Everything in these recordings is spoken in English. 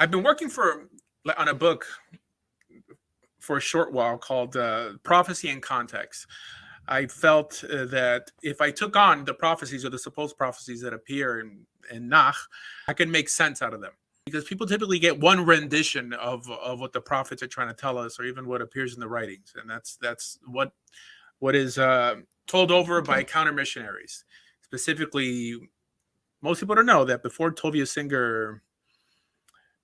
I've been working on a book for a short while called Prophecy and Context. I felt that if I took on the prophecies or the supposed prophecies that appear in Nach, I could make sense out of them. Because people typically get one rendition of what the prophets are trying to tell us, or even what appears in the writings, and that's what is told over by counter missionaries. Specifically, most people don't know that before Tovia Singer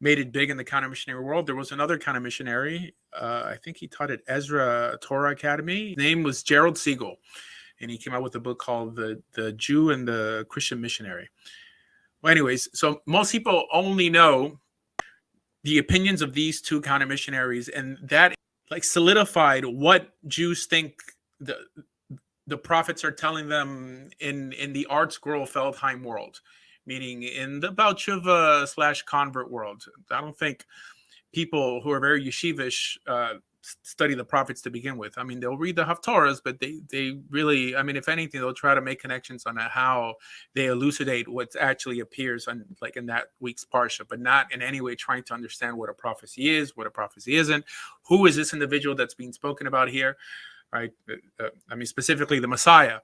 made it big in the counter missionary world, there was another counter missionary. I think he taught at Ezra Torah Academy. His name was Gerald Siegel, and he came out with a book called the Jew and the Christian Missionary. Well, anyways, so most people only know the opinions of these two counter missionaries, and that like solidified what Jews think the prophets are telling them in the Art Scroll Feldheim world, meaning in the Balchuva / convert world. I don't think people who are very yeshivish study the prophets to begin with. I mean, they'll read the Haftorahs, but they really, I mean, if anything, they'll try to make connections on how they elucidate what actually appears on, like in that week's Parsha, but not in any way trying to understand what a prophecy is, what a prophecy isn't, who is this individual that's being spoken about here, right? I mean, specifically the Messiah.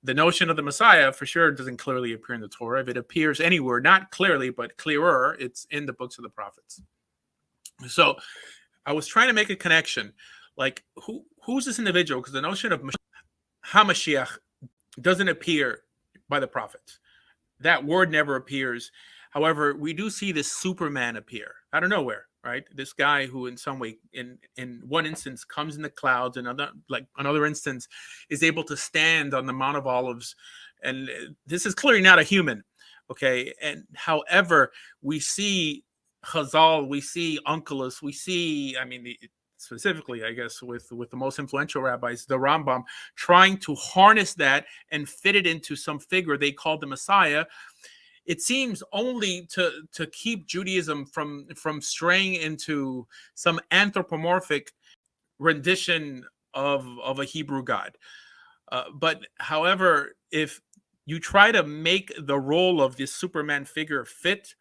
The notion of the Messiah for sure doesn't clearly appear in the Torah. If it appears anywhere, not clearly, but clearer, it's in the books of the prophets. So I was trying to make a connection, like who's this individual? Because the notion of HaMashiach doesn't appear by the prophets. That word never appears. However, we do see this Superman appear out of nowhere, right? This guy who in some way, in one instance, comes in the clouds, and another instance is able to stand on the Mount of Olives. And this is clearly not a human, okay? And however, we see Chazal, we see Onkelos, we see, I mean, specifically, I guess, with the most influential rabbis, the Rambam, trying to harness that and fit it into some figure they called the Messiah. It seems only to keep Judaism from straying into some anthropomorphic rendition of a Hebrew God. But however, if you try to make the role of this Superman figure fit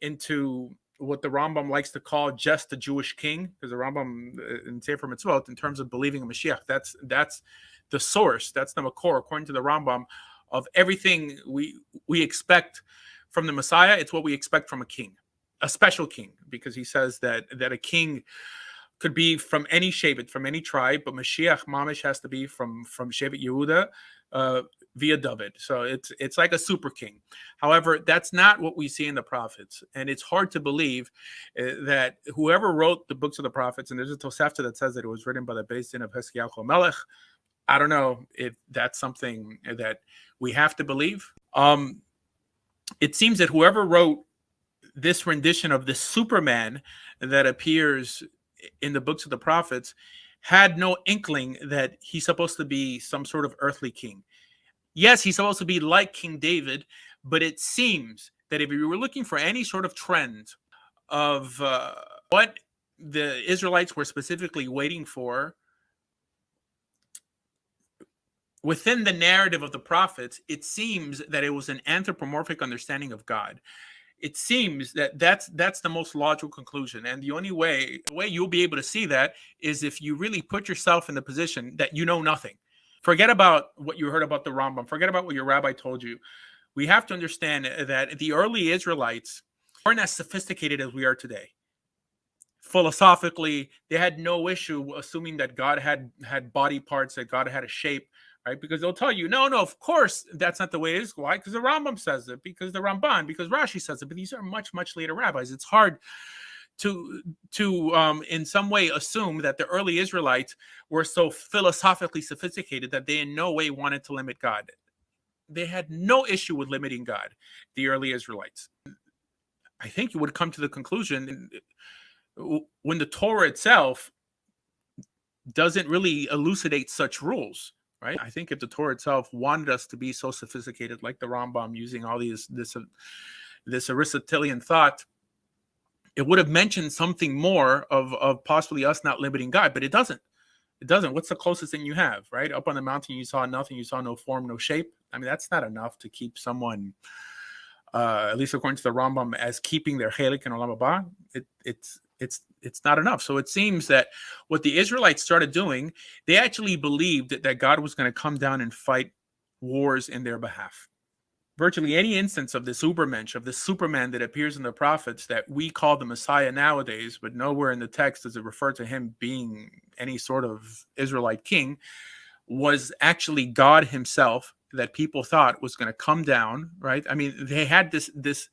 into what the Rambam likes to call just a Jewish king, because the Rambam in Sefer Mitzvot, in terms of believing in Mashiach, that's the source, that's the makor, according to the Rambam, of everything we expect from the Messiah. It's what we expect from a king, a special king, because he says that a king could be from any shevet, from any tribe, but Mashiach Mamish has to be from Shevet Yehuda via David. So it's like a super king. However, that's not what we see in the prophets, and it's hard to believe that whoever wrote the books of the prophets, and there's a Tosefta that says that it was written by the Beis Din of Heskiyahu Melech. I don't know if that's something that we have to believe. It seems that whoever wrote this rendition of the Superman that appears in the books of the prophets had no inkling that he's supposed to be some sort of earthly king. Yes, he's supposed to be like King David, but it seems that if you were looking for any sort of trend of what the Israelites were specifically waiting for within the narrative of the prophets, it seems that it was an anthropomorphic understanding of God. It seems that that's the most logical conclusion, and the only way you'll be able to see that is if you really put yourself in the position that you know nothing. Forget about what you heard about the Rambam. Forget about what your rabbi told you. We have to understand that the early Israelites weren't as sophisticated as we are today. Philosophically, they had no issue assuming that God had body parts, that God had a shape, right? Because they'll tell you, no, of course, that's not the way it is. Why? Because the Rambam says it, because the Ramban, because Rashi says it. But these are much, much later rabbis. It's hard to in some way assume that the early Israelites were so philosophically sophisticated that they in no way wanted to limit God. They had no issue with limiting God, the early Israelites. I think you would come to the conclusion when the Torah itself doesn't really elucidate such rules, right? I think if the Torah itself wanted us to be so sophisticated, like the Rambam using all this Aristotelian thought, it would have mentioned something more of possibly us not limiting God, but it doesn't. It doesn't. What's the closest thing you have, right? Up on the mountain, you saw nothing. You saw no form, no shape. I mean, that's not enough to keep someone at least according to the Rambam, as keeping their chelik in Olam Haba, it's not enough. So it seems that what the Israelites started doing, they actually believed that God was going to come down and fight wars in their behalf. Virtually any instance of this Ubermensch, of this Superman that appears in the prophets that we call the Messiah nowadays, but nowhere in the text does it refer to him being any sort of Israelite king, was actually God himself that people thought was going to come down, right? I mean, they had this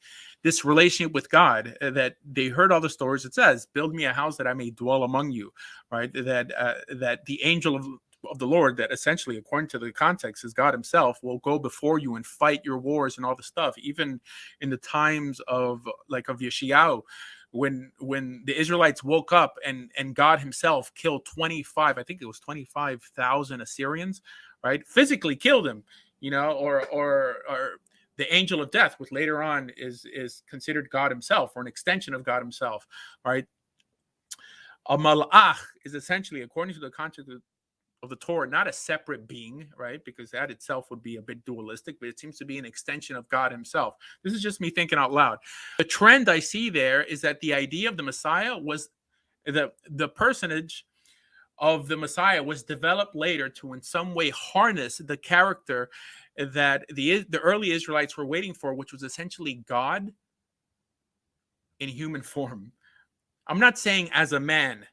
relationship with God that they heard all the stories. It says, "Build me a house that I may dwell among you," right? That the angel of the Lord, that essentially, according to the context, is God himself, will go before you and fight your wars and all the stuff. Even in the times of Yeshayahu, when the Israelites woke up and God himself killed 25, I think it was 25,000 Assyrians, right? Physically killed them, or the angel of death, which later on is considered God himself, or an extension of God himself, right? A malach is essentially, according to the context of the Torah, not a separate being, right? Because that itself would be a bit dualistic, but it seems to be an extension of God himself. This is just me thinking out loud. The trend I see there is that the idea of the Messiah was the personage of the Messiah was developed later to in some way harness the character that the early Israelites were waiting for, which was essentially God in human form. I'm not saying as a man,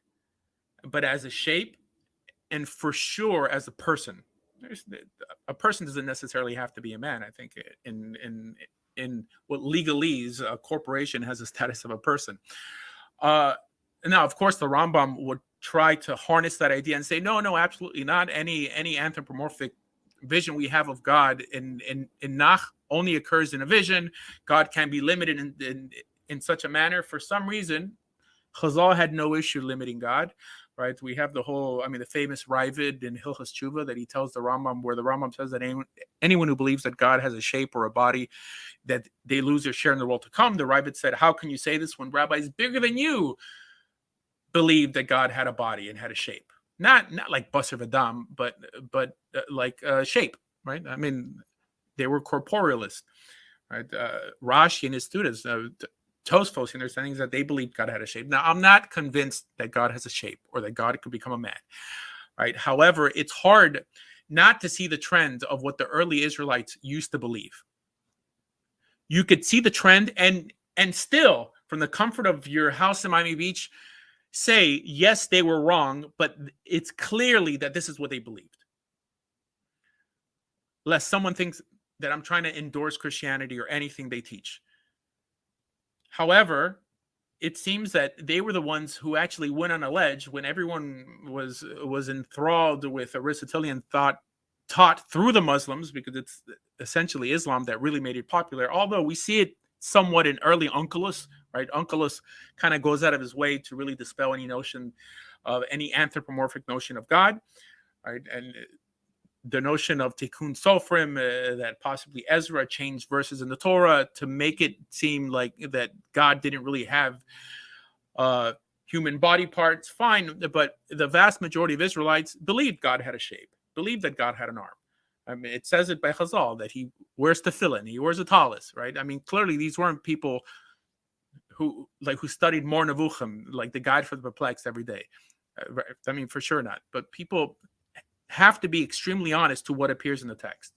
but as a shape, and for sure as a person. A person doesn't necessarily have to be a man. I think in what legalese, a corporation has the status of a person. Now, of course, the Rambam would try to harness that idea and say, no, absolutely not. Any anthropomorphic vision we have of God in Nach only occurs in a vision. God can be limited in such a manner. For some reason, Chazal had no issue limiting God. Right, we have the famous Ravid in Hilchas Tshuva that he tells the Rambam, where the Rambam says that anyone who believes that God has a shape or a body, that they lose their share in the world to come. The Ravid said, "How can you say this when rabbis bigger than you believed that God had a body and had a shape? Not like Basar V'Dam, but like shape, right? I mean, they were corporealists, right? Rashi and his students." Tosfos understanding is that they believed God had a shape. Now, I'm not convinced that God has a shape or that God could become a man, right? However, it's hard not to see the trend of what the early Israelites used to believe. You could see the trend and still, from the comfort of your house in Miami Beach, say, yes, they were wrong, but it's clearly that this is what they believed. Lest someone thinks that I'm trying to endorse Christianity or anything they teach. However, it seems that they were the ones who actually went on a ledge when everyone was enthralled with Aristotelian thought taught through the Muslims, because it's essentially Islam that really made it popular. Although we see it somewhat in early Onkelos, right? Onkelos kind of goes out of his way to really dispel any notion of any anthropomorphic notion of God, right? And the notion of Tikkun Sofrim, that possibly Ezra changed verses in the Torah to make it seem like that God didn't really have human body parts, fine. But the vast majority of Israelites believed God had a shape, believed that God had an arm. I mean, it says it by Chazal that he wears tefillin, he wears a talis, right? I mean, clearly these weren't people who studied Mor Nevuchim, like the Guide for the Perplexed, every day. I mean, for sure not. But people have to be extremely honest to what appears in the text.